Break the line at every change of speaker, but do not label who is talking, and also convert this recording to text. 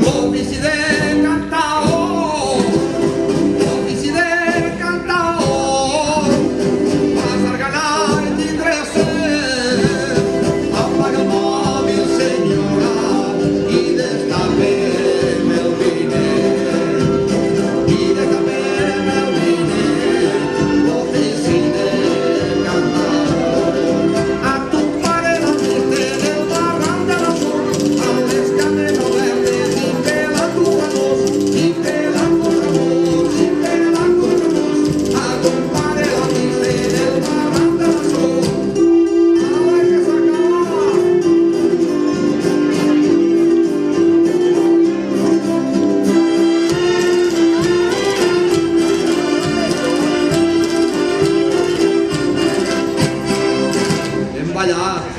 l'ofici de cantaor, l'ofici de cantaor, va sarganar i tindré set, apaga el mòbil senyora i destapem el vinet, i destapem el vinet, l'ofici de cantaor. A tu pare la triste del barranc de la Sor, a les cames obertes i pela corredors, i pela corredors, i pela corredors. A tu pare la triste del barranc de la Sor. Ara que s'acaba! Hem ballat.